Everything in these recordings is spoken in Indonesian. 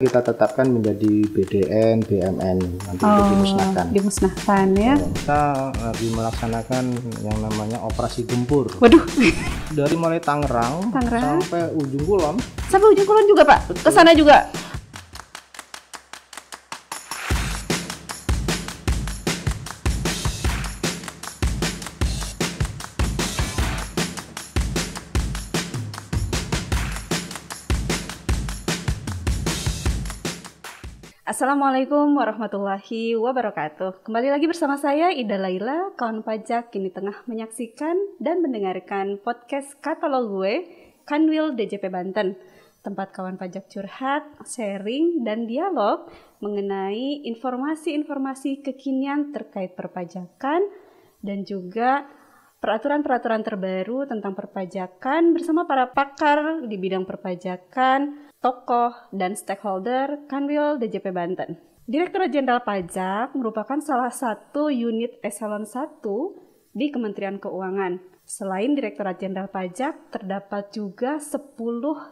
Kita tetapkan menjadi BDN, BMN nanti untuk dimusnahkan. Dimusnahkan ya. Kita lagi melaksanakan yang namanya operasi gempur. Waduh. Dari mulai Tangerang sampai ujung Kulon. Sampai ujung Kulon juga Pak? Ke sana juga? Assalamualaikum warahmatullahi wabarakatuh. Kembali lagi bersama saya Ida Laila, kawan pajak kini tengah menyaksikan dan mendengarkan podcast Katalog Gue, Kanwil DJP Banten. Tempat kawan pajak curhat, sharing, dan dialog mengenai informasi-informasi kekinian terkait perpajakan dan juga peraturan-peraturan terbaru tentang perpajakan bersama para pakar di bidang perpajakan, tokoh, dan stakeholder Kanwil DJP Banten. Direktorat Jenderal Pajak merupakan salah satu unit eselon 1 di Kementerian Keuangan. Selain Direktorat Jenderal Pajak, terdapat juga 10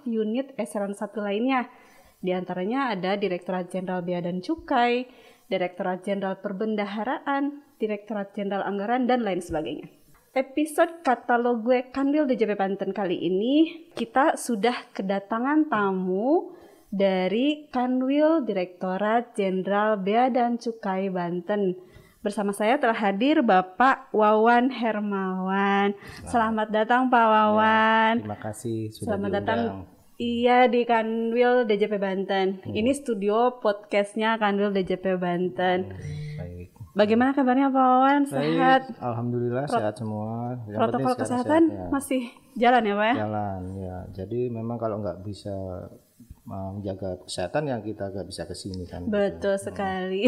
unit eselon 1 lainnya. Di antaranya ada Direktorat Jenderal Bea dan Cukai, Direktorat Jenderal Perbendaharaan, Direktorat Jenderal Anggaran, dan lain sebagainya. Episode Katalog Gue Kanwil DJP Banten kali ini kita sudah kedatangan tamu dari Kanwil Direktorat Jenderal Bea dan Cukai Banten. Bersama saya telah hadir Bapak Wawan Hermawan. Selamat datang Pak Wawan. Ya, terima kasih sudah Selamat diundang. datang. Iya, di Kanwil DJP Banten. Ini studio podcastnya Kanwil DJP Banten. Baik. Bagaimana kabarnya Pak Wawan? Sehat? Baik, alhamdulillah sehat semua. Yang Protokol penting kesehatan sehat, ya. masih jalan ya Pak ya? Jalan ya. Jadi memang kalau nggak bisa menjaga kesehatan ya kita nggak bisa kesini kan. Betul sekali.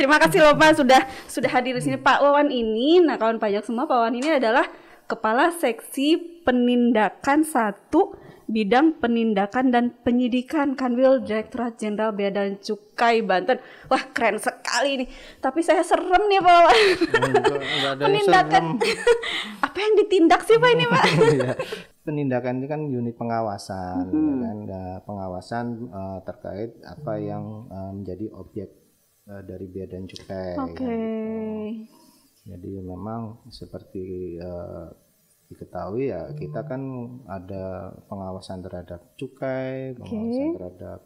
Terima kasih loh Pak sudah hadir di sini. Pak Wawan ini, nah kawan pajak semua, Pak Wawan ini adalah Kepala Seksi Penindakan 1 Bidang Penindakan dan Penyidikan Kanwil Direktorat Jenderal Bea dan Cukai Banten. Wah, keren sekali nih. Tapi saya serem nih Pak Wawan. Enggak ada Penindakan. Apa yang ditindak sih Pak ini Pak? Penindakan itu kan unit pengawasan, ya kan? Pengawasan terkait apa yang menjadi objek dari bea dan cukai. Oke. Jadi memang seperti diketahui ya kita kan ada pengawasan terhadap cukai, pengawasan terhadap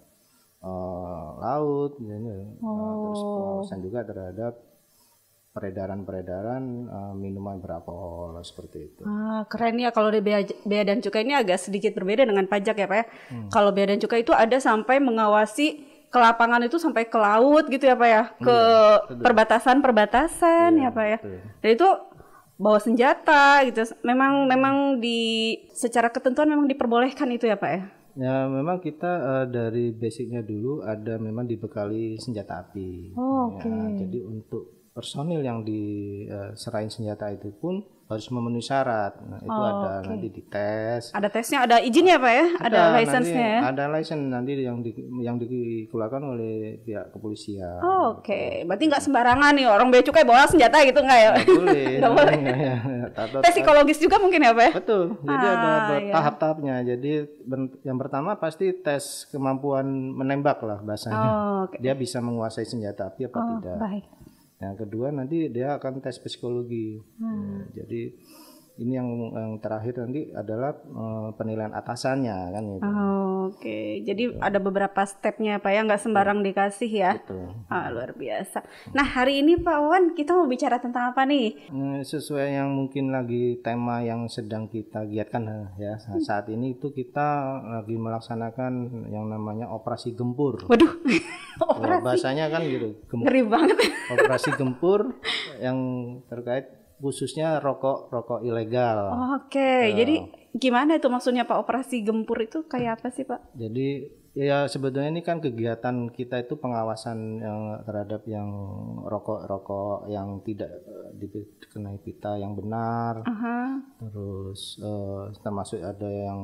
laut, terus pengawasan juga terhadap peredaran minuman beralkohol seperti itu. Keren ya, kalau di bea dan cukai ini agak sedikit berbeda dengan pajak ya Pak ya. Kalau bea dan cukai itu ada sampai mengawasi ke lapangan itu sampai ke laut gitu ya Pak ya, ke perbatasan ya Pak ya. Dan itu bawa senjata gitu. Memang di secara ketentuan memang diperbolehkan itu ya Pak ya. Ya memang kita dari basicnya dulu ada memang dibekali senjata api. Jadi untuk personil yang diserahin senjata itu pun harus memenuhi syarat. Nah, itu ada nanti dites. Ada tesnya, ada izinnya Pak ya? Ada lisensinya ya? Ada lisensi nanti yang dikeluarkan oleh pihak kepolisian. Berarti nggak sembarangan nih orang bea cukai bawa senjata gitu nggak ya? Nggak boleh. Nggak boleh. Tes psikologis juga mungkin ya Pak ya? Betul. Jadi ada tahap-tahapnya. Jadi yang pertama pasti tes kemampuan menembak lah bahasanya. Dia bisa menguasai senjata api apa tidak. Baik. Yang kedua nanti dia akan tes psikologi. Jadi ini yang terakhir nanti adalah penilaian atasannya kan gitu. Jadi ada beberapa stepnya Pak ya, nggak sembarang dikasih ya. Betul. Luar biasa. Nah hari ini Pak Wawan kita mau bicara tentang apa nih? Sesuai yang mungkin lagi tema yang sedang kita giatkan ya saat ini itu kita lagi melaksanakan yang namanya operasi gempur. Waduh. Ya, bahasanya kan gitu. Ngeri banget. Operasi gempur yang terkait khususnya rokok ilegal. Jadi gimana itu maksudnya Pak, operasi gempur itu kayak apa sih Pak? Jadi ya sebetulnya ini kan kegiatan kita itu pengawasan yang terhadap yang rokok yang tidak dikenai pita yang benar. Terus termasuk ada yang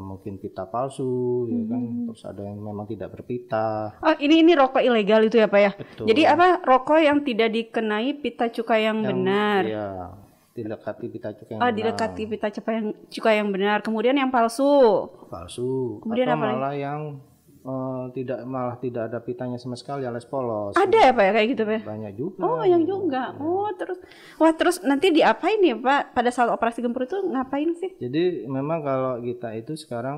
mungkin pita palsu ya kan, terus ada yang memang tidak berpita. Ini rokok ilegal itu ya Pak ya? Betul. Jadi apa, rokok yang tidak dikenai pita cukai yang benar? Iya, dilekati pita cukai yang benar. Dilekati pita cukai yang benar. Kemudian yang palsu. Kemudian Kemudian atau apa lagi? malah yang tidak ada pitanya sama sekali, alias polos. Ada ya Pak ya kayak gitu Pak? Banyak juga. Oh yang juga. Terus nanti diapain ya Pak pada saat operasi gempur itu ngapain sih? Jadi memang kalau kita itu sekarang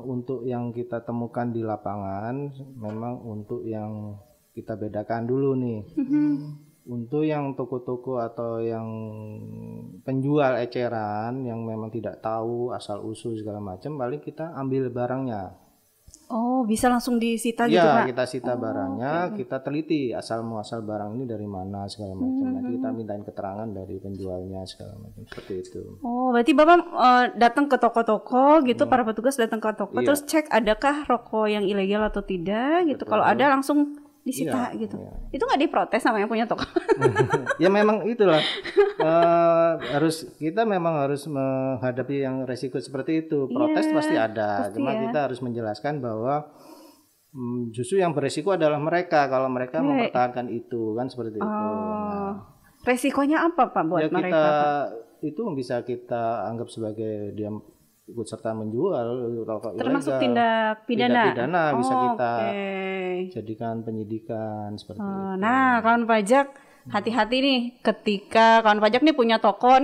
untuk yang kita temukan di lapangan memang untuk yang kita bedakan dulu nih. Untuk yang toko-toko atau yang penjual eceran yang memang tidak tahu asal usul segala macam, paling kita ambil barangnya. Oh, bisa langsung disita gitu Pak? Iya, kita sita barangnya, kita teliti asal muasal barang ini dari mana segala macam. Nanti kita mintain keterangan dari penjualnya segala macam, seperti itu. Oh, berarti Bapak datang ke toko-toko gitu, para petugas datang ke toko, terus cek adakah rokok yang ilegal atau tidak gitu. Kalau ada langsung disita gitu. Itu nggak diprotes sama yang punya toko? Ya memang itulah kita memang harus menghadapi yang resiko seperti itu. Protes pasti ada, cuma kita harus menjelaskan bahwa justru yang beresiko adalah mereka kalau mereka mempertahankan itu kan seperti itu. Nah, resikonya apa Pak buat mereka? Itu bisa kita anggap sebagai dia ikut serta menjual rokok ilegal. Termasuk tindak pidana. Bisa kita jadikan penyidikan seperti itu. Nah, kawan pajak hati-hati nih ketika kawan pajak nih punya toko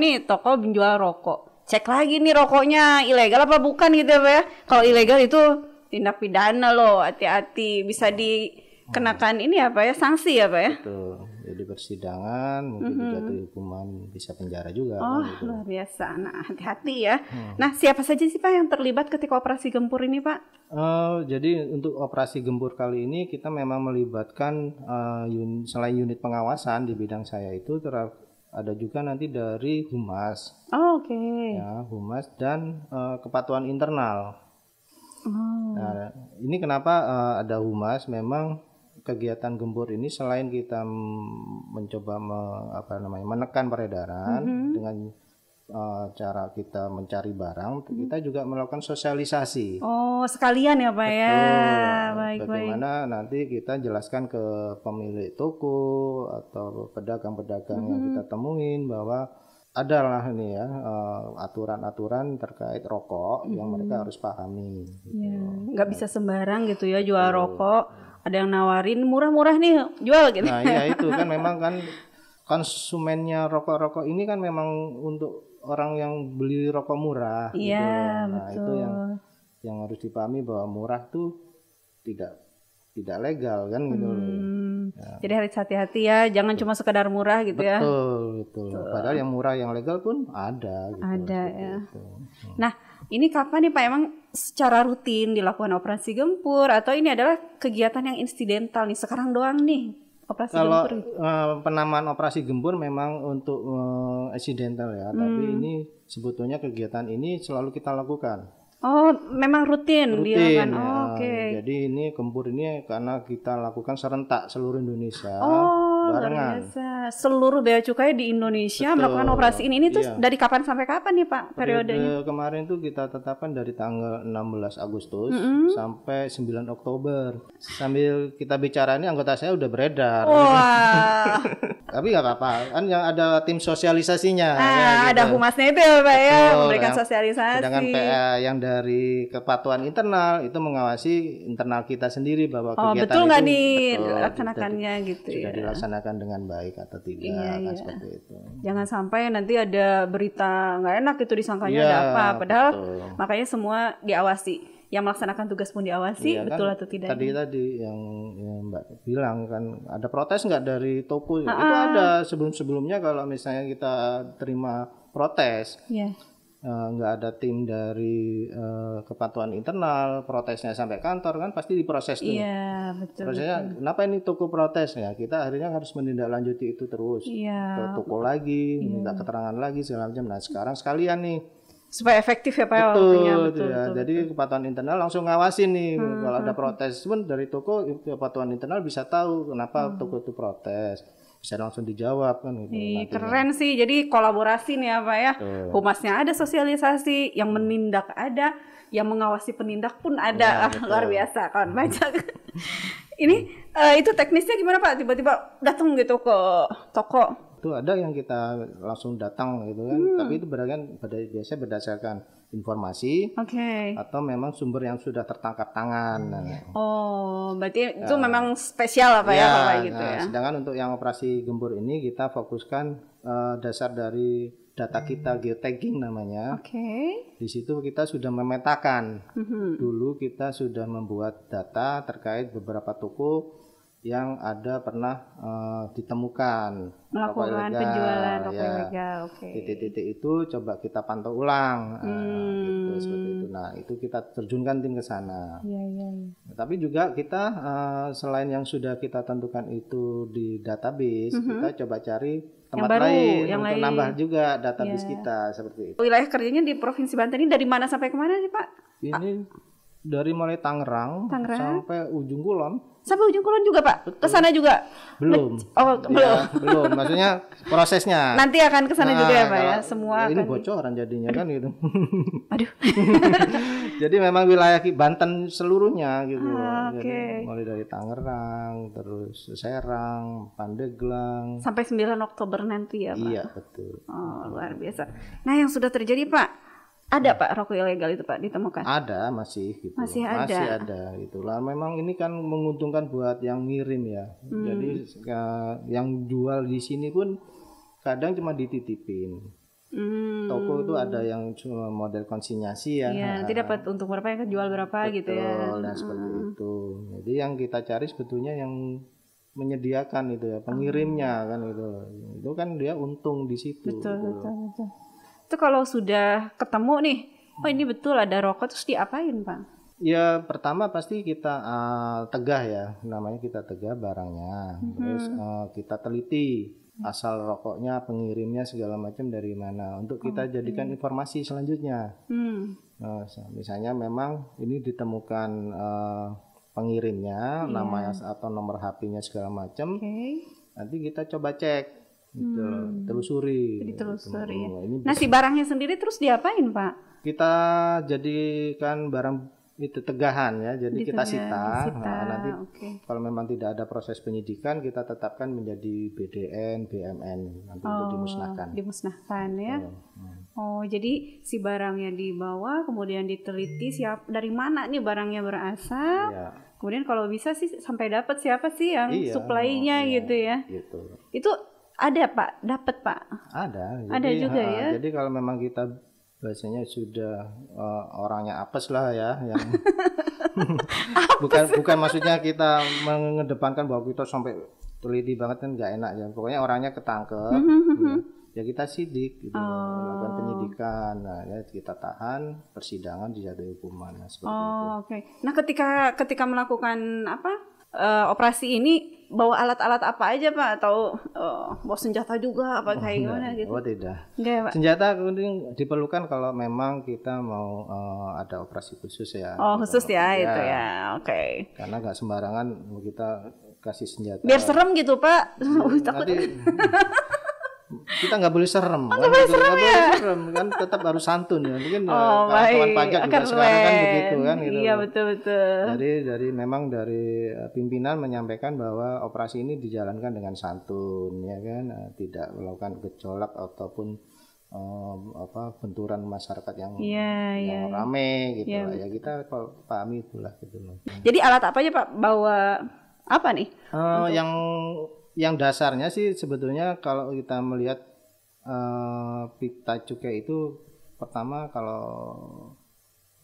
menjual rokok. Cek lagi nih rokoknya ilegal apa bukan gitu ya Pak ya. Kalau ilegal itu tindak pidana loh, hati-hati bisa dikenakan ini apa ya, sanksi ya Pak ya. Betul. Jadi persidangan mungkin dijatuhi hukuman, bisa penjara juga. Gitu. Luar biasa. Nah, hati-hati ya. Nah, siapa saja sih Pak yang terlibat ketika operasi gempur ini Pak? Jadi untuk operasi gempur kali ini kita memang melibatkan selain unit pengawasan di bidang saya itu ada juga nanti dari Humas. Oke. Ya, Humas dan kepatuhan internal. Nah, ini kenapa ada Humas? Memang kegiatan gempur ini selain kita mencoba menekan peredaran dengan cara kita mencari barang, kita juga melakukan sosialisasi. Oh, sekalian ya Pak ya. Bagaimana nanti kita jelaskan ke pemilik toko atau pedagang-pedagang yang kita temuin bahwa adalah ini ya aturan-aturan terkait rokok yang mereka harus pahami. Gitu. Nggak bisa sembarang gitu ya jual rokok. Ada yang nawarin murah-murah nih jual gitu. Nah iya itu kan memang kan konsumennya rokok-rokok ini kan memang untuk orang yang beli rokok murah. Iya gitu. Nah betul. Itu yang harus dipahami bahwa murah tuh tidak legal kan gitu. Jadi harus hati-hati ya, jangan cuma sekedar murah gitu ya. Betul. Padahal yang murah yang legal pun ada. Gitu, ada ya. Nah ini kapan nih Pak emang secara rutin dilakukan operasi gempur atau ini adalah kegiatan yang insidental nih sekarang doang nih operasi gempur? Kalau penamaan operasi gempur memang untuk insidental ya, tapi ini sebetulnya kegiatan ini selalu kita lakukan. Oh, memang rutin dilakukan. Ya. Oke. Jadi ini gempur ini karena kita lakukan serentak seluruh Indonesia. Luar biasa. Seluruh bea cukai di Indonesia melakukan operasi ini. Ini tuh dari kapan sampai kapan nih Pak periodenya? Kemarin tuh kita tetapkan dari tanggal 16 Agustus sampai 9 Oktober. Sambil kita bicara ini anggota saya udah beredar. Wah. Tapi nggak apa-apa, kan yang ada tim sosialisasinya. Ada humasnya itu ya Pak ya, memberikan sosialisasi. Sedangkan PA yang dari kepatuhan internal itu mengawasi internal kita sendiri bahwa kegiatan betul nggak itu dilaksanakannya gitu sudah dilaksanakan dengan baik atau tidak seperti itu. Jangan sampai nanti ada berita nggak enak itu disangkanya ada apa, padahal makanya semua diawasi. Yang melaksanakan tugas pun diawasi, betul atau tidak? Tadi yang Mbak bilang kan ada protes nggak dari toko? Itu ada sebelumnya kalau misalnya kita terima protes, nggak ada tim dari kepatuhan internal, protesnya sampai kantor kan pasti diproses tuh. Iya betul. Prosesnya kenapa ini toko protes ya? Kita akhirnya harus menindaklanjuti itu terus ke toko lagi, minta keterangan lagi segala macam. Nah sekarang sekalian nih. Supaya efektif ya Pak. Betul. Jadi kepatuhan internal langsung ngawasin nih kalau ada protes pun dari toko, kepatuhan internal bisa tahu kenapa toko itu protes, bisa langsung dijawab kan gitu. Keren sih, jadi kolaborasi nih ya Pak ya. Humasnya ada, sosialisasi, yang menindak ada, yang mengawasi penindak pun ada. Luar biasa kawan pajak. Ini itu teknisnya gimana Pak? Tiba-tiba datang gitu ke toko? Itu ada yang kita langsung datang gitu kan, tapi itu biasanya berdasarkan informasi, Oke. atau memang sumber yang sudah tertangkap tangan. Oh, berarti itu memang spesial apa ya kalau kayak gitu ya. Sedangkan untuk yang operasi gempur ini kita fokuskan dasar dari data kita, geotagging namanya. Oke. Di situ kita sudah memetakan. Dulu kita sudah membuat data terkait beberapa toko yang ada pernah ditemukan melakukan penjualan rokok ilegal. Oke. Titik-titik itu coba kita pantau ulang, gitu, seperti itu. Nah, itu kita terjunkan tim ke sana. Tapi juga kita selain yang sudah kita tentukan itu di database, kita coba cari tempat lain untuk nambah juga database kita seperti itu. Wilayah kerjanya di Provinsi Banten ini dari mana sampai kemana sih Pak? Ini dari mulai Tangerang sampai ujung Kulon. Sampai ujung Kulon juga Pak? Ke sana juga? Belum. Belum. Belum. Maksudnya prosesnya. Nanti akan ke sana juga ya Pak ya? Semua ini bocoran jadinya kan gitu. Aduh. Jadi memang wilayah Banten seluruhnya gitu. Jadi mulai dari Tangerang, terus Serang, Pandeglang. Sampai 9 Oktober nanti ya Pak? Iya, betul. Oh, luar biasa. Nah, yang sudah terjadi Pak, ada Pak rokok ilegal itu Pak ditemukan? Ada, masih gitu. Masih ada gitu lah. Memang ini kan menguntungkan buat yang ngirim ya. Jadi yang jual di sini pun kadang cuma dititipin. Toko itu ada yang cuma model konsinyasi ya. Iya, nanti dapat untung berapa yang kejual berapa. Betul, gitu ya. Nah seperti itu. Jadi yang kita cari sebetulnya yang menyediakan itu ya, pengirimnya kan itu. Itu kan dia untung di situ. Betul. Itu kalau sudah ketemu nih, oh ini betul ada rokok, terus diapain Pak? Ya pertama pasti kita tegah ya, namanya kita tegah barangnya, terus kita teliti asal rokoknya, pengirimnya segala macam dari mana, untuk kita jadikan informasi selanjutnya. Nah, misalnya memang ini ditemukan pengirimnya, namanya atau nomor HP-nya segala macam, nanti kita coba cek. Gitu, telusuri. Ditelusuri. Nah, si barangnya sendiri terus diapain Pak? Kita jadikan barang itu tegahan ya, jadi kita sita. Nanti kalau memang tidak ada proses penyidikan, kita tetapkan menjadi BDN, BMN nanti untuk dimusnahkan. Dimusnahkan ya. Oh, jadi si barangnya dibawa, kemudian diteliti dari mana nih barangnya berasal. Kemudian kalau bisa sih sampai dapat siapa sih yang supply-nya gitu ya. Gitu. Itu ada Pak, dapat Pak. Ada juga ya. Jadi kalau memang kita biasanya sudah orangnya apes lah ya, yang bukan maksudnya kita mengedepankan bahwa kita sampai teliti banget kan nggak enak ya. Pokoknya orangnya ketangkep, ya kita sidik, gitu, melakukan penyidikan, nah ya kita tahan, persidangan dijatuhi hukuman, nah, seperti itu. Oke. Nah ketika melakukan operasi ini bawa alat-alat apa aja Pak, atau bawa senjata juga apa kayak gimana gitu? Oh tidak. Enggak, Pak. Senjata diperlukan kalau memang kita mau ada operasi khusus ya. Oh khusus ya itu ya, oke. Karena nggak sembarangan kita kasih senjata. Biar serem gitu Pak. Takut. Kita nggak boleh serem, nggak boleh serem ya. Serem kan, tetap harus santun ya. Mungkin kawan pajak juga sekarang kan begitu kan. Gitu. Iya betul. Dari pimpinan menyampaikan bahwa operasi ini dijalankan dengan santun, ya kan, tidak melakukan gejolak ataupun benturan masyarakat yang rame gitu lah. Ya kita pahami itulah gitu loh. Jadi alat apa aja Pak bawa apa nih? Yang dasarnya sih sebetulnya kalau kita melihat pita cukai itu pertama kalau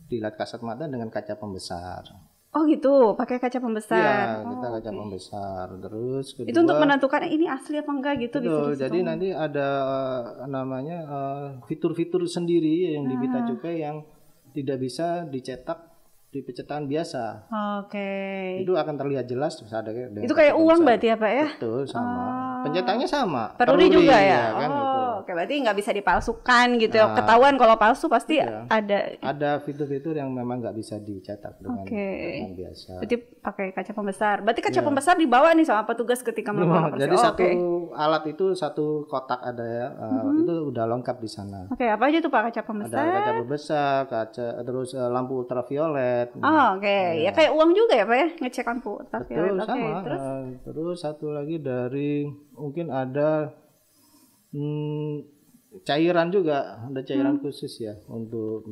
dilihat kasat mata dengan kaca pembesar. Oh gitu, pakai kaca pembesar. Iya, kita kaca pembesar. Terus kedua, itu untuk menentukan ini asli apa enggak gitu. Betul, jadi nanti ada namanya fitur-fitur sendiri yang di pita cukai yang tidak bisa dicetak di pencetakan biasa. Itu akan terlihat jelas. Itu kayak uang berarti ya Pak ya? Betul, sama. Pencetaknya sama. Peruri juga ya? Kan, Oke, berarti nggak bisa dipalsukan gitu. Ketahuan kalau palsu pasti ada. Ada fitur-fitur yang memang nggak bisa dicetak dengan biasa. Berarti pakai kaca pembesar. Berarti kaca pembesar dibawa nih sama petugas ketika melakukan operasi. Jadi alat itu satu kotak ada ya. Itu udah lengkap di sana. Apa aja tuh Pak kaca pembesar? Ada kaca pembesar, terus lampu ultraviolet. Ya kayak uang juga ya Pak ya, ngecek lampu ultraviolet. Betul, sama. Terus satu lagi dari mungkin ada cairan juga, ada cairan khusus ya untuk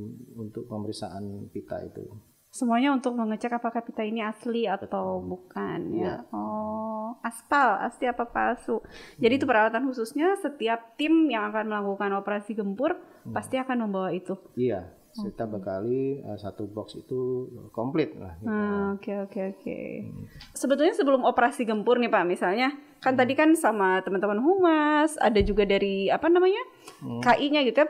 pemeriksaan pita itu. Semuanya untuk mengecek apakah pita ini asli atau bukan ya. Oh, aspal, asli apa palsu. Jadi itu perawatan khususnya setiap tim yang akan melakukan operasi gempur pasti akan membawa itu. Iya, kita bekali satu box itu komplit lah. Oke. Sebetulnya sebelum operasi gempur nih Pak, misalnya kan tadi kan sama teman-teman humas, ada juga dari apa namanya KI-nya gitu ya,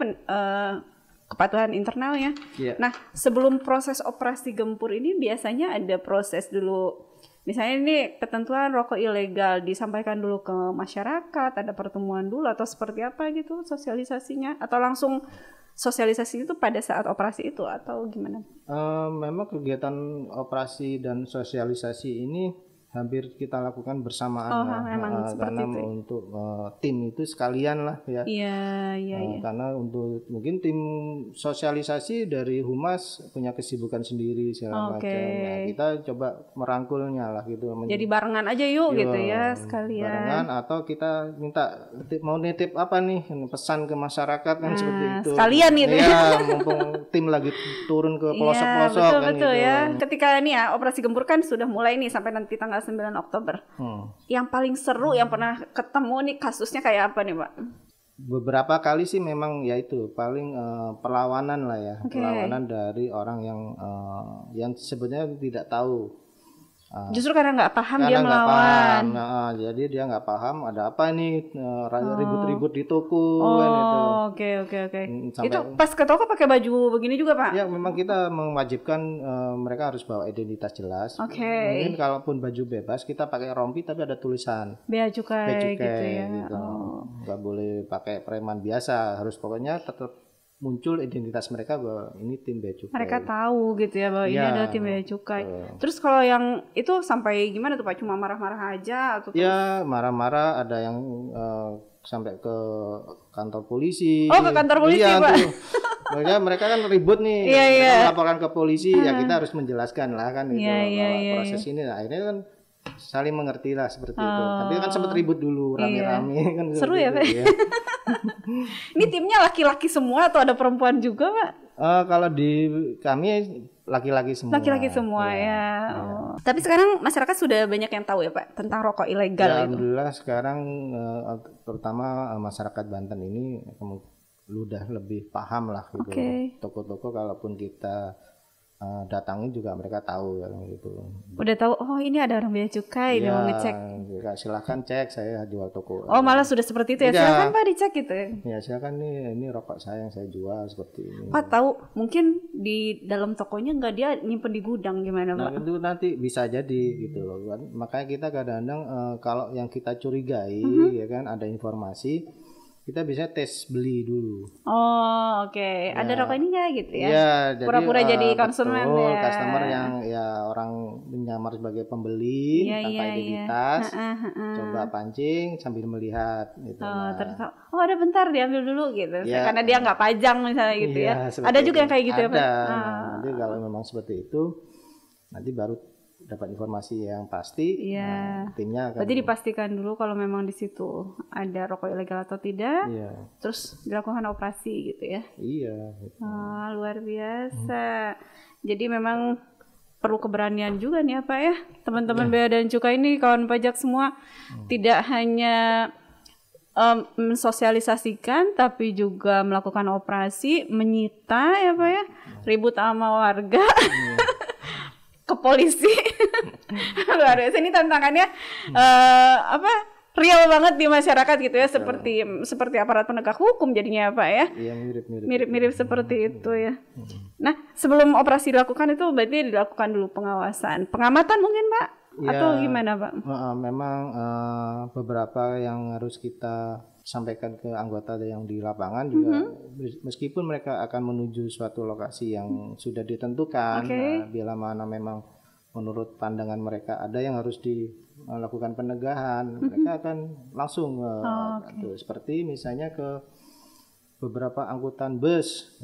kepatuhan internalnya. Nah, sebelum proses operasi gempur ini biasanya ada proses dulu. Misalnya ini ketentuan rokok ilegal disampaikan dulu ke masyarakat, ada pertemuan dulu atau seperti apa gitu sosialisasinya, atau langsung sosialisasi itu pada saat operasi itu atau gimana? Memang kegiatan operasi dan sosialisasi ini hampir kita lakukan bersamaan karena itu. Untuk tim itu sekalian lah ya. Iya. Karena untuk mungkin tim sosialisasi dari humas punya kesibukan sendiri segala macam. Nah, kita coba merangkulnya lah gitu. Jadi barengan aja yuk gitu ya sekalian. Barengan atau kita minta mau nitip apa nih pesan ke masyarakat kan seperti itu. Sekalian gitu ya. Mumpung tim lagi turun ke pelosok-pelosok kan betul gitu. Ya. Ketika ini ya operasi gempur kan sudah mulai nih sampai nanti tanggal 9 Oktober. Yang paling seru yang pernah ketemu nih kasusnya kayak apa nih Pak? Beberapa kali sih memang ya itu paling perlawanan lah ya. Perlawanan dari orang yang sebenarnya tidak tahu. Justru karena nggak paham dia melawan. Nah, jadi dia nggak paham ada apa nih ribut-ribut di toko kan itu. Oke. Itu pas ke toko pakai baju begini juga Pak? Ya memang kita mewajibkan mereka harus bawa identitas jelas. Mungkin kalaupun baju bebas kita pakai rompi tapi ada tulisan bea cukai gitu ya. Gitu. Nggak boleh pakai preman biasa, harus pokoknya tetap muncul identitas mereka bahwa ini tim bea cukai. Mereka tahu gitu ya bahwa ini adalah tim bea cukai. Terus kalau yang itu sampai gimana tuh Pak? Cuma marah-marah aja atau ya marah-marah, ada yang sampai ke kantor polisi. Oh, ke kantor polisi Pak. Mereka kan ribut nih, melaporkan ke polisi, ya kita harus menjelaskan lah kan gitu proses ini. Nah, akhirnya kan saling mengerti lah seperti itu. Tapi kan sempat ribut dulu rame-rame kan. Seru ya Pak. Ini timnya laki-laki semua atau ada perempuan juga Pak? Kalau di kami laki-laki semua. Laki-laki semua ya. Tapi sekarang masyarakat sudah banyak yang tahu ya Pak tentang rokok ilegal itu. Alhamdulillah sekarang terutama masyarakat Banten ini udah lebih paham lah gitu. Toko-toko kalaupun kita datangi juga mereka tahu ya gitu. Udah tahu ini ada orang bea cukai mau ngecek. Ya, silakan cek, saya jual toko. Oh malah sudah seperti itu ya. Silakan Pak dicek gitu ya. Ya silakan nih, ini rokok saya yang saya jual seperti ini. Pak tahu mungkin di dalam tokonya nggak dia nyimpen di gudang gimana Pak? Nah itu nanti bisa jadi gitu loh kan. Makanya kita kadang-kadang kalau yang kita curigai ya kan ada informasi, kita bisa tes beli dulu. Oh oke. Ada rokok ini nggak gitu ya? Iya. Pura-pura jadi konsumen ya. Customer yang orang menyamar sebagai pembeli tanpa identitas, coba pancing sambil melihat gitu. Terus ada bentar diambil dulu gitu. Karena dia nggak pajang misalnya gitu ya. Ada juga yang kayak gitu ya Pak? Nanti kalau memang seperti itu, nanti baru dapat informasi yang pasti. Timnya akan. Berarti dipastikan dulu kalau memang di situ ada rokok ilegal atau tidak. Terus dilakukan operasi gitu ya. Gitu. Luar biasa. Jadi memang perlu keberanian juga nih apa ya teman-teman bea dan cukai ini, kawan pajak semua, tidak hanya mensosialisasikan tapi juga melakukan operasi, menyita ya Pak ya, ribut sama warga. Ke polisi. Luar biasa ini tantangannya real banget di masyarakat gitu ya, seperti aparat penegak hukum jadinya Pak ya. Iya, mirip seperti itu ya. Nah, sebelum operasi dilakukan itu berarti dilakukan dulu pengawasan, pengamatan mungkin Pak atau gimana Pak? Memang beberapa yang harus kita sampaikan ke anggota yang di lapangan juga, meskipun mereka akan menuju suatu lokasi yang sudah ditentukan, bila mana memang menurut pandangan mereka ada yang harus dilakukan penegahan, mereka akan langsung seperti misalnya ke beberapa angkutan bus.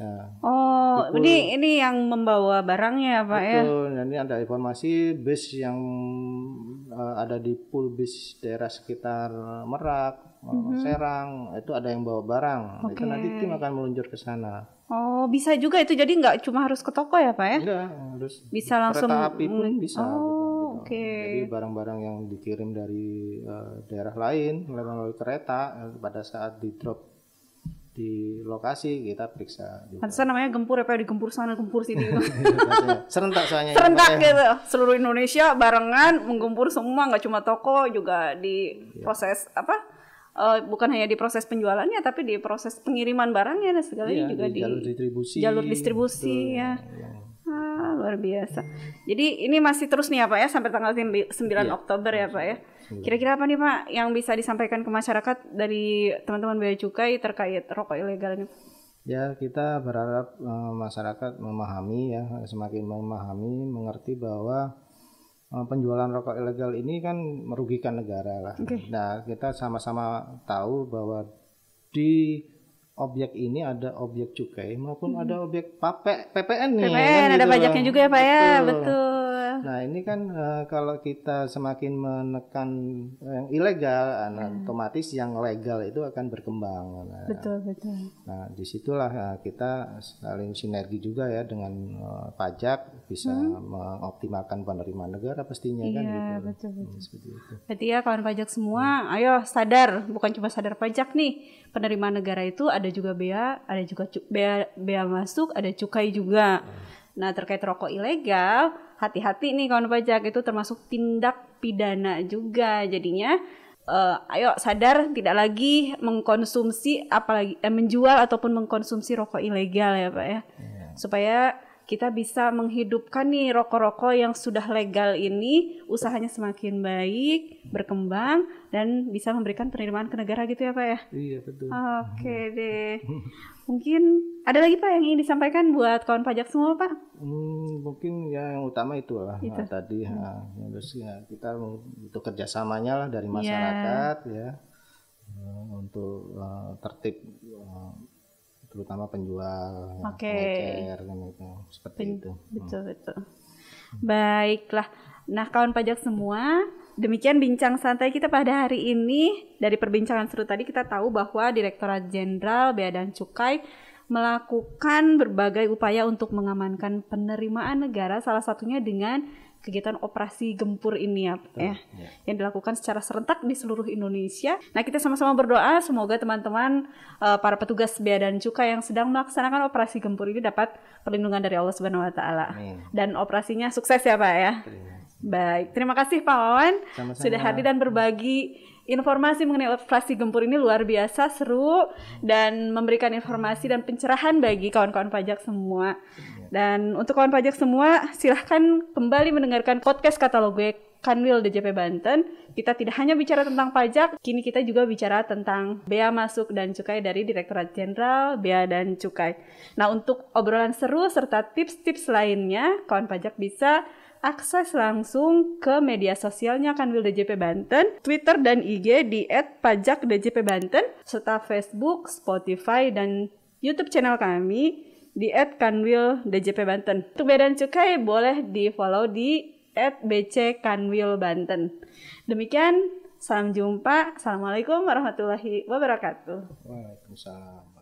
Ini yang membawa barangnya Pak ya? Betul. Nanti ada informasi bus yang ada di pool bis daerah sekitar Merak, Serang, itu ada yang bawa barang. Itu nanti tim akan meluncur ke sana. Oh, bisa juga itu. Jadi nggak cuma harus ke toko ya, Pak ya? Enggak, harus bisa langsung kereta api pun bisa. Oh, gitu. Jadi barang-barang yang dikirim dari daerah lain melalui kereta pada saat di drop di lokasi kita periksa. Pantesan namanya gempur ya, Pak, digempur sana gempur sini gitu. Serentak soalnya. Serentak gitu. Seluruh Indonesia barengan menggempur semua, nggak cuma toko, juga di proses bukan hanya di proses penjualannya tapi di proses pengiriman barangnya dan segalanya juga di jalur distribusi ya. Luar biasa. Jadi ini masih terus nih ya Pak ya sampai tanggal 9 Oktober ya Pak ya. Kira-kira apa nih Pak yang bisa disampaikan ke masyarakat dari teman-teman Bea Cukai terkait rokok ilegal ini? Ya, kita berharap masyarakat memahami ya, semakin memahami, mengerti bahwa penjualan rokok ilegal ini kan merugikan negara lah. Nah, kita sama-sama tahu bahwa di objek ini ada objek cukai maupun ada objek PPN nih. PPN kan ada gitu. Pajaknya juga ya Pak ya, betul. Nah ini kan kalau kita semakin menekan yang ilegal, otomatis yang legal itu akan berkembang. Betul. Nah disitulah kita saling sinergi juga ya dengan pajak bisa mengoptimalkan penerimaan negara pastinya kan. Iya betul. Seperti itu. Berarti ya kawan pajak semua, ayo sadar, bukan cuma sadar pajak nih, penerimaan negara itu ada juga bea, ada juga bea masuk, ada cukai juga. Nah terkait rokok ilegal, hati-hati nih kawan pajak, itu termasuk tindak pidana juga. Jadinya ayo sadar tidak lagi mengkonsumsi apalagi menjual ataupun mengkonsumsi rokok ilegal ya Pak ya. Supaya kita bisa menghidupkan nih rokok-rokok yang sudah legal ini, usahanya semakin baik, berkembang dan bisa memberikan penerimaan ke negara gitu ya Pak ya. Iya betul. Oke deh. Mungkin ada lagi Pak yang ingin disampaikan buat kawan pajak semua Pak? Mungkin yang utama itulah tadi terus ya kita butuh kerjasamanya lah dari masyarakat ya untuk tertib terutama penjual, pengecer kan itu seperti itu. Betul. Baiklah. Nah kawan pajak semua, demikian bincang santai kita pada hari ini. Dari perbincangan seru tadi kita tahu bahwa Direktorat Jenderal Bea dan Cukai melakukan berbagai upaya untuk mengamankan penerimaan negara, salah satunya dengan kegiatan operasi gempur ini ya, yang dilakukan secara serentak di seluruh Indonesia. Nah kita sama-sama berdoa semoga teman-teman para petugas Bea dan Cukai yang sedang melaksanakan operasi gempur ini dapat perlindungan dari Allah Subhanahu Wa Taala dan operasinya sukses ya Pak ya. Baik, terima kasih Pak Wawan sudah hadir dan berbagi informasi mengenai operasi gempur ini luar biasa seru dan memberikan informasi dan pencerahan bagi kawan-kawan pajak semua. Dan untuk kawan pajak semua, silahkan kembali mendengarkan podcast Katalog Gue Kanwil DJP Banten. Kita tidak hanya bicara tentang pajak, kini kita juga bicara tentang bea masuk dan cukai dari Direktorat Jenderal Bea dan Cukai. Nah, untuk obrolan seru serta tips-tips lainnya, kawan pajak bisa akses langsung ke media sosialnya Kanwil DJP Banten, Twitter dan IG di @pajakdjpbanten, serta Facebook, Spotify, dan YouTube channel kami di @kanwil_djp_banten. Untuk bea dan cukai boleh di-follow di @bckanwilbanten. Demikian, salam jumpa. Assalamualaikum warahmatullahi wabarakatuh. Waalaikumsalam.